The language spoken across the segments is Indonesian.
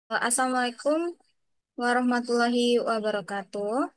Assalamualaikum warahmatullahi wabarakatuh.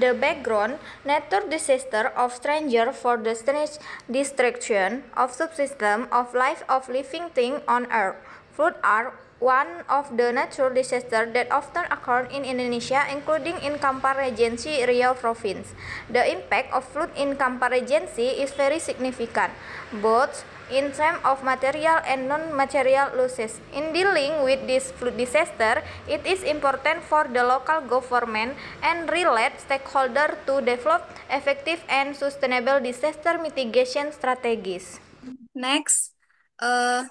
The background, nature disaster of stranger for the strange destruction of subsystem of life of living thing on earth. Flood are one of the natural disasters that often occur in Indonesia, including in Kampar Regency, Riau Province. The impact of flood in Kampar Regency is very significant, both in terms of material and non-material losses. In dealing with this flood disaster, it is important for the local government and related stakeholders to develop effective and sustainable disaster mitigation strategies. Next, uh,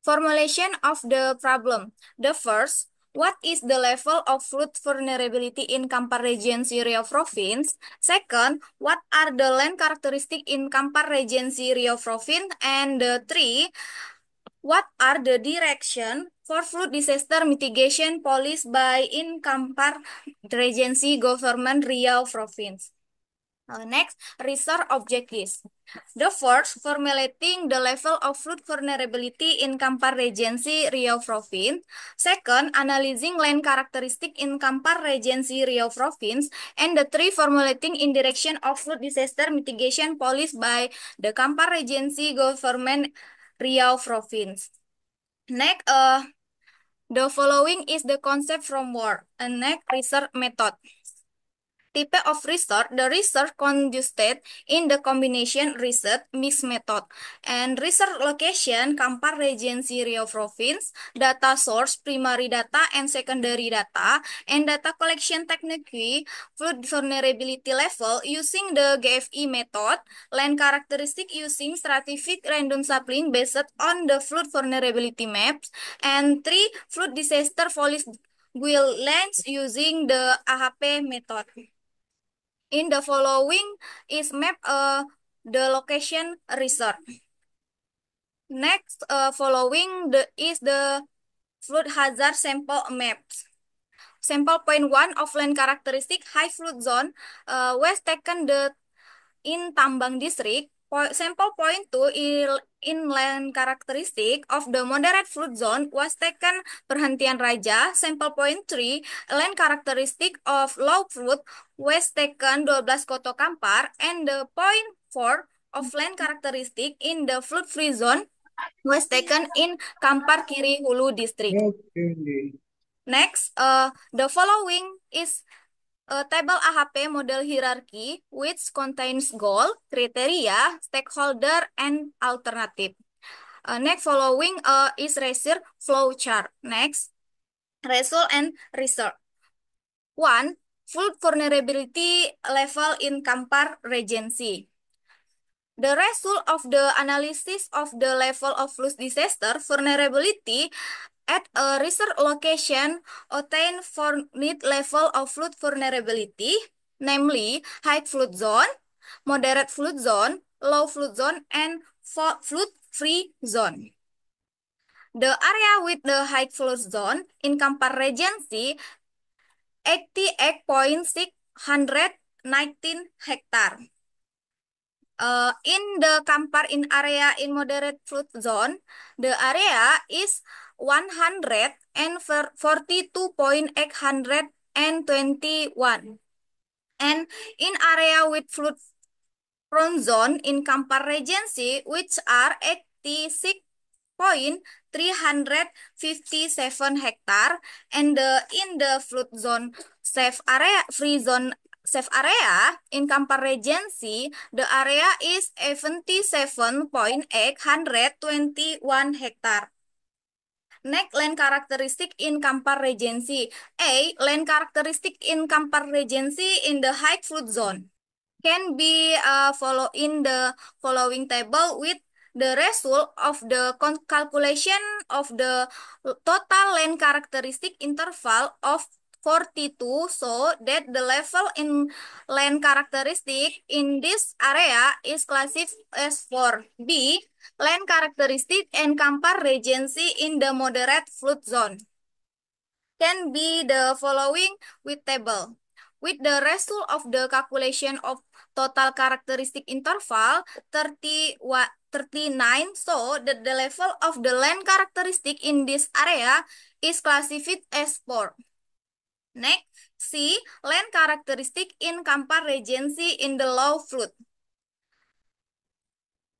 formulation of the problem. The first, what is the level of flood vulnerability in Kampar Regency Riau Province? Second, what are the land characteristics in Kampar Regency Riau Province? And three, what are the direction for flood disaster mitigation policy by in Kampar Regency Government Riau Province? Next, research objectives. The first, formulating the level of flood vulnerability in Kampar Regency Riau Province. Second, analyzing land characteristic in Kampar Regency Riau Province. And the three, formulating in direction of flood disaster mitigation policy by the Kampar Regency Government Riau Province. Next, the following is the concept framework. And next, research method. Type of research, the research conducted in the combination research mixed method and research location Kampar Regency Riau Province, data source primary data and secondary data, and data collection technique, flood vulnerability level using the GFE method, land characteristic using stratified random sampling based on the flood vulnerability maps, and three, flood disaster policy guidelines using the AHP method. In the following is map the location research. Next, following is the flood hazard sample maps. Sample point one of land characteristic high flood zone was taken in Tambang district. Sample point two in land characteristic of the moderate flood zone was taken Perhentian Raja. Sample point three land characteristic of low flood was taken 12 Koto Kampar, and the point four of land characteristic in the flood free zone was taken in Kampar Kiri Hulu district. Next, the following is a table AHP model hierarchy which contains goal, criteria, stakeholder, and alternative. Next, following is research flow chart. Next, result and research. One, flood vulnerability level in Kampar Regency. The result of the analysis of the level of flood disaster vulnerability at a research location obtain for need level of flood vulnerability, namely high flood zone, moderate flood zone, low flood zone, and flood-free zone. The area with the high flood zone in Kampar Regency 88.619 hectare. In the Kampar in area in moderate flood zone, the area is 142.821. And in area with flood prone zone in Kampar Regency, which are 86.357 hectare, and in the flood zone safe area, free zone safe area in Kampar Regency, the area is 77.821 hectare. Next, land characteristic in Kampar Regency. A. Land characteristic in Kampar Regency in the high flood zone can be follow in the following table with the result of the calculation of the total land characteristic interval of 42, so that the level in land characteristic in this area is classified as 4B land characteristic and Kampar Regency in the moderate flood zone can be the following with table. With the result of the calculation of total characteristic interval 39 so that the level of the land characteristic in this area is classified as poor. Next, C. Land characteristic in Kampar Regency in the low flood.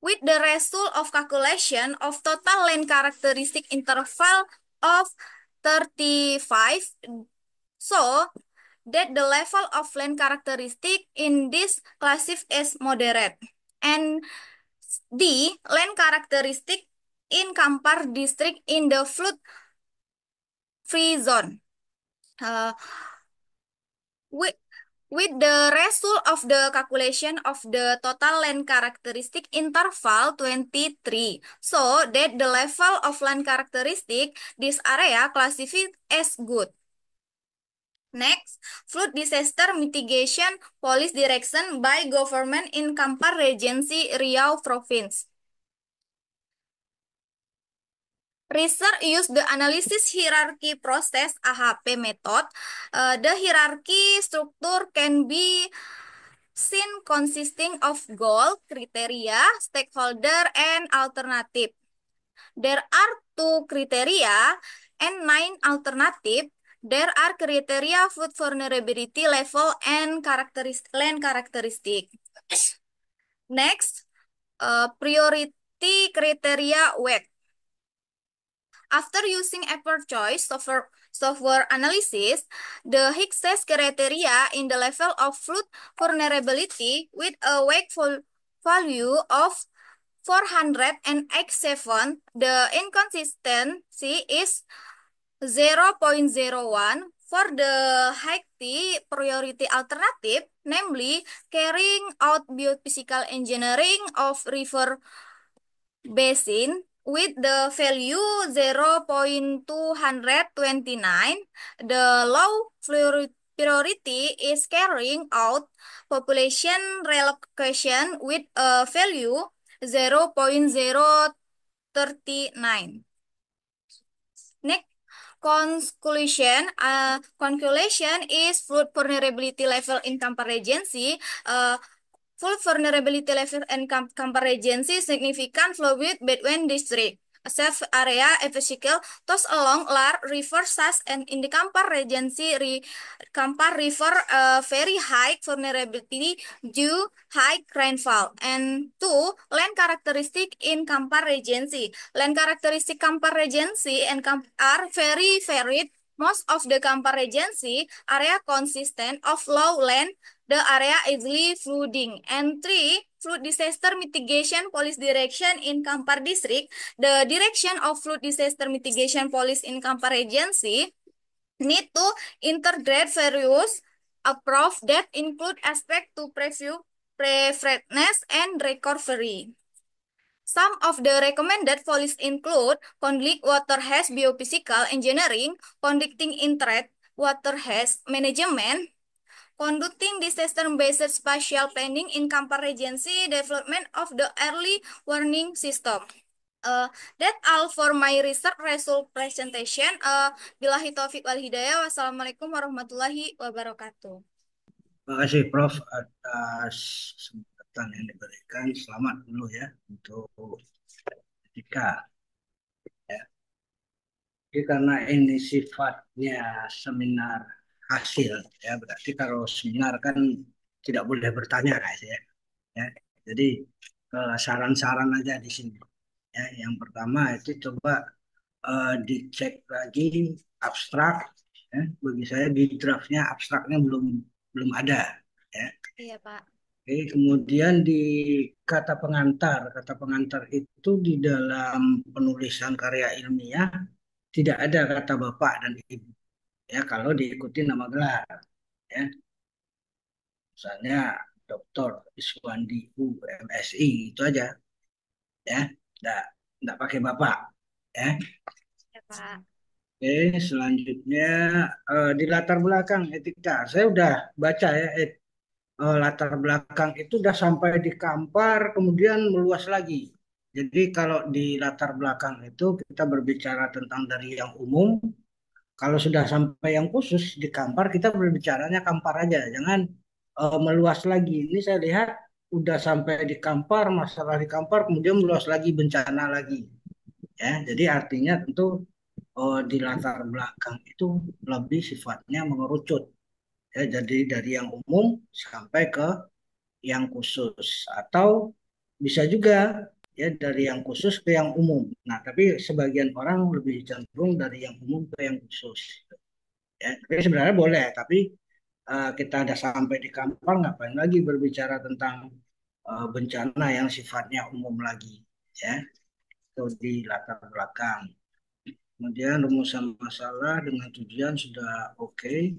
With the result of calculation of total land characteristic interval of 35, so that the level of land characteristic in this classif is moderate. And D. Land characteristic in Kampar district in the flood free zone. Uh, with With the result of the calculation of the total land characteristic interval 23, so that the level of land characteristic this area classified as good. Next, flood disaster mitigation policy direction by government in Kampar Regency Riau Province. Research use the analysis hierarchy process AHP method. The hierarchy structure can be seen consisting of goal, criteria, stakeholder, and alternative. There are two criteria and 9 alternative. There are criteria food vulnerability level and land characteristic. Next, priority criteria weight. After using effort choice software analysis, the Higgs criteria in the level of flood vulnerability with a weight value of 487, the inconsistency is 0.01 for the high priority alternative, namely carrying out biophysical engineering of river basin with the value 0.229. The low priority is carrying out population relocation with a value 0.039. Next, conclusion is flood vulnerability level in Kampar Regency. Full vulnerability level and Kampar Regency significant flow with between district. Self area efficiency thus along Lar River SAS and in the Kampar Regency Kampar River very high vulnerability due high rainfall. And two, land characteristic in Kampar Regency. Land characteristic Kampar Regency and are very varied. Most of the Kampar Regency area consistent of low land, the area easily flooding. And three, flood disaster mitigation policy direction in Kampar district. The direction of flood disaster mitigation policy in Kampar Regency need to integrate various approach that include aspect to preview preparedness and recovery. Some of the recommended policies include conduct water haze biophysical engineering, conducting interest water haze management, conducting disaster-based spatial planning in Kampar Regency, development of the early warning system. That all for my research result presentation. Billahi taufiq wal hidayah. Wassalamualaikum warahmatullahi wabarakatuh. Terima kasih Prof atas kesempatan yang diberikan. Selamat dulu ya untuk etika. Ya. Jadi karena ini sifatnya seminar hasil, ya berarti kalau seminar kan tidak boleh bertanya guys ya. Ya. Jadi saran-saran aja di sini. Ya, yang pertama itu coba dicek lagi abstrak. Ya. Bagi saya di draftnya abstraknya belum ada. Ya. Iya, Pak. Oke, kemudian di kata pengantar itu di dalam penulisan karya ilmiah tidak ada kata bapak dan ibu. Ya, kalau diikuti nama gelar. Ya. Misalnya Dr. Iswandi UMSI itu aja. Ya, enggak pakai bapak. Ya. Ya, Pak. Oke, selanjutnya di latar belakang etika. Saya udah baca ya latar belakang itu udah sampai di Kampar, kemudian meluas lagi. Jadi kalau di latar belakang itu kita berbicara tentang dari yang umum, kalau sudah sampai yang khusus di Kampar kita berbicaranya Kampar aja, jangan meluas lagi. Ini saya lihat udah sampai di Kampar, masalah di Kampar, kemudian meluas lagi bencana lagi. Ya, jadi artinya tentu di latar belakang itu lebih sifatnya mengerucut. Ya, jadi dari yang umum sampai ke yang khusus, atau bisa juga ya dari yang khusus ke yang umum. Nah, tapi sebagian orang lebih cenderung dari yang umum ke yang khusus. Ya, tapi sebenarnya boleh, tapi kita ada sampai di Kampar, ngapain lagi berbicara tentang bencana yang sifatnya umum lagi, ya, itu di latar belakang. Kemudian rumusan masalah dengan tujuan sudah oke.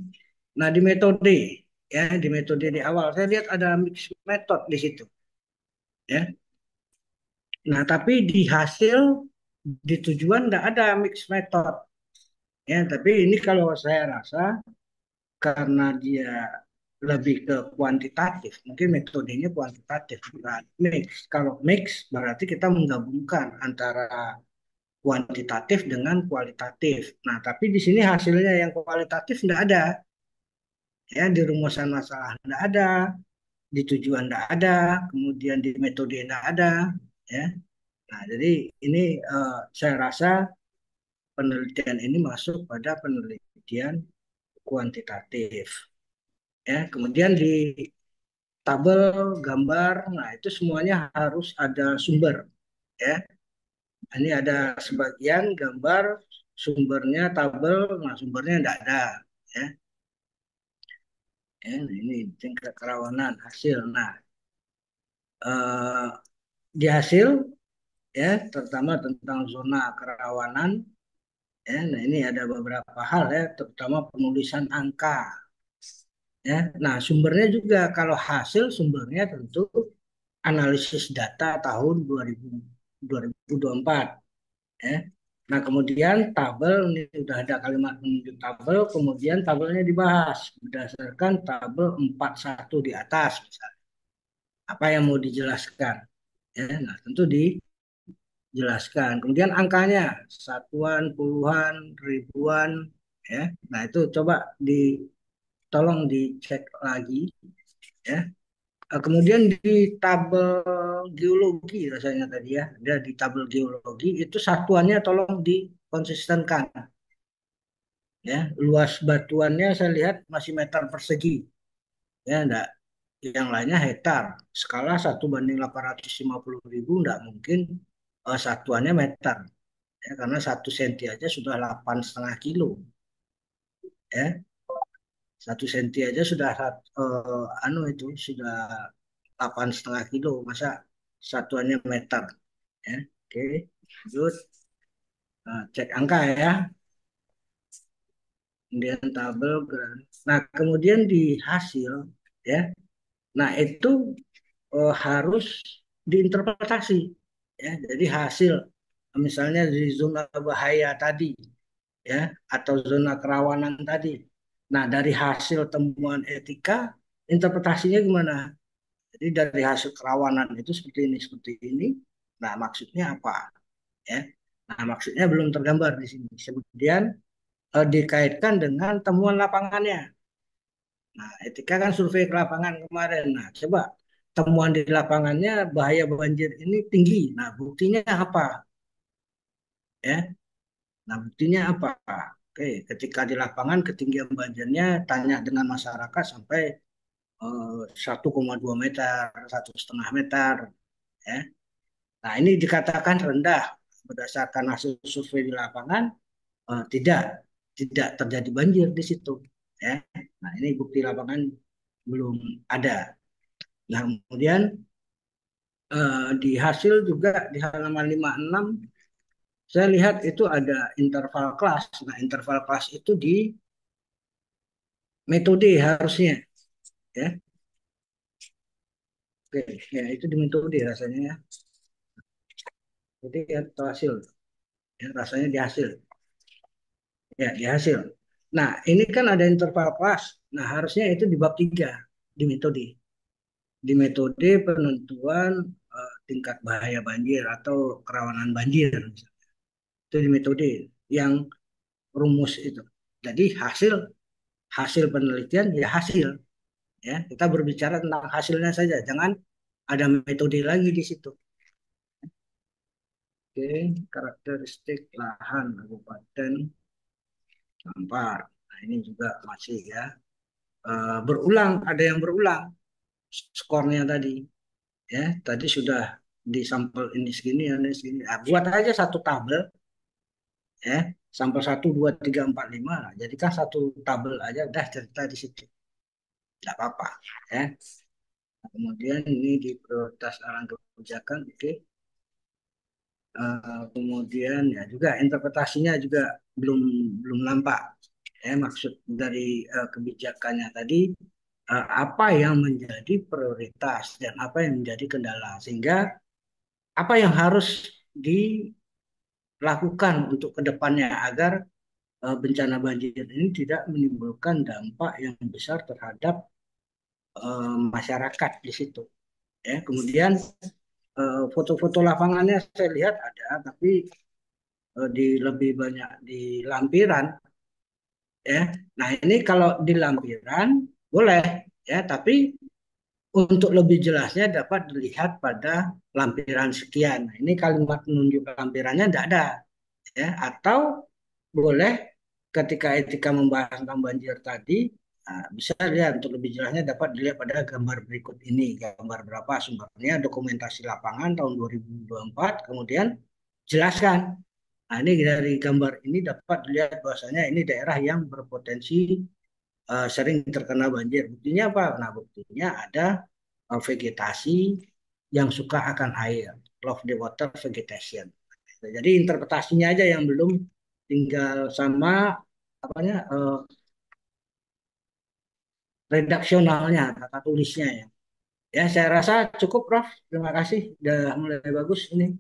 Nah, di metode, ya, di metode di awal saya lihat ada mix method di situ, ya. Nah, tapi di hasil di tujuan tidak ada mix method, ya. Tapi ini kalau saya rasa karena dia lebih ke kuantitatif, mungkin metodenya kuantitatif, bukan mix. Kalau mix berarti kita menggabungkan antara kuantitatif dengan kualitatif. Nah, tapi di sini hasilnya yang kualitatif tidak ada, ya, di rumusan masalah tidak ada, di tujuan tidak ada, kemudian di metode tidak ada, ya. Nah, jadi ini saya rasa penelitian ini masuk pada penelitian kuantitatif, ya. Kemudian di tabel, gambar, nah itu semuanya harus ada sumber, ya. Ini ada sebagian gambar, sumbernya tabel, nah sumbernya tidak ada, ya. Ya, nah ini tingkat kerawanan hasil. Nah, eh, di hasil, ya, terutama tentang zona kerawanan, ya. Nah, ini ada beberapa hal, ya, terutama penulisan angka, ya. Nah, sumbernya juga kalau hasil sumbernya tentu analisis data tahun 2024, ya. Nah, kemudian tabel ini sudah ada kalimat menunjuk tabel, kemudian tabelnya dibahas berdasarkan tabel 41 di atas misalnya. Apa yang mau dijelaskan? Ya, nah, tentu dijelaskan. Kemudian angkanya satuan, puluhan, ribuan, ya. Nah, itu coba tolong dicek lagi, ya. Kemudian di tabel geologi rasanya tadi, ya, dia di tabel geologi itu satuannya tolong dikonsistenkan, ya. Luas batuannya saya lihat masih meter persegi, ya, enggak, yang lainnya hektar. Skala 1:850.000 enggak mungkin satuannya meter, ya, karena 1 senti aja sudah 8,5 kilo, ya. 1 senti aja sudah anu itu sudah 8,5 kilo, masa satuannya meter, ya. Oke, lanjut. Cek angka, ya, kemudian tabel nah kemudian di hasil, ya, nah itu harus diinterpretasi, ya. Jadi hasil misalnya di zona bahaya tadi, ya, atau zona kerawanan tadi. Nah, dari hasil temuan etika, interpretasinya gimana? Jadi dari hasil kerawanan itu seperti ini, seperti ini. Nah, maksudnya apa? Ya. Nah, maksudnya belum tergambar di sini. Kemudian dikaitkan dengan temuan lapangannya. Nah, etika kan survei ke lapangan kemarin. Nah, coba temuan di lapangannya bahaya banjir ini tinggi. Nah, buktinya apa? Ya. Nah, buktinya apa? Oke, ketika di lapangan ketinggian banjirnya tanya dengan masyarakat sampai 1,2 meter, 1,5 meter, ya. Nah, ini dikatakan rendah berdasarkan hasil survei di lapangan, tidak tidak terjadi banjir di situ, ya. Nah, ini bukti lapangan belum ada. Nah, kemudian di hasil juga di halaman 56 saya lihat itu ada interval kelas. Nah, interval kelas itu di metode harusnya, ya. Oke, ya itu di metode rasanya, ya. Jadi atau hasil, ya, rasanya di hasil, ya, di hasil. Nah, ini kan ada interval kelas. Nah, harusnya itu di bab 3 di metode. Di metode penentuan tingkat bahaya banjir atau kerawanan banjir, misalnya. Itu di metode yang rumus itu. Jadi hasil hasil penelitian ya hasil, ya, kita berbicara tentang hasilnya saja, jangan ada metode lagi di situ. Oke, karakteristik lahan Kabupaten Kampar. Nah, ini juga masih ya. Berulang, ada yang berulang skornya tadi. Ya, tadi sudah di sampel ini segini, ini segini. Nah, buat aja satu tabel, ya. Sampel 1, 2, 3, 4, 5. Nah, jadikan satu tabel aja, udah cerita di situ. Tidak apa-apa, ya. Nah, kemudian ini di prioritas arahan kebijakan, oke. Kemudian ya juga interpretasinya juga belum belum nampak. Ya, maksud dari kebijakannya tadi apa yang menjadi prioritas dan apa yang menjadi kendala, sehingga apa yang harus dilakukan untuk kedepannya agar bencana banjir ini tidak menimbulkan dampak yang besar terhadap masyarakat di situ. Ya, kemudian foto-foto lapangannya saya lihat ada, tapi di lebih banyak di lampiran, ya. Nah, ini kalau di lampiran boleh, ya, tapi untuk lebih jelasnya dapat dilihat pada lampiran sekian. Nah, ini kalimat menunjuk lampirannya tidak ada, ya. Atau boleh ketika etika membahas tentang banjir tadi, nah, bisa lihat untuk lebih jelasnya dapat dilihat pada gambar berikut ini. Gambar berapa sumbernya, dokumentasi lapangan tahun 2024, kemudian jelaskan. Nah, ini dari gambar ini dapat dilihat bahwasanya ini daerah yang berpotensi sering terkena banjir. Buktinya apa? Nah, buktinya ada vegetasi yang suka akan air, love the water vegetation. Jadi interpretasinya aja yang belum, tinggal sama apanya redaksionalnya, kata tulisnya ya. Ya, saya rasa cukup, Prof. Terima kasih, udah mulai bagus ini.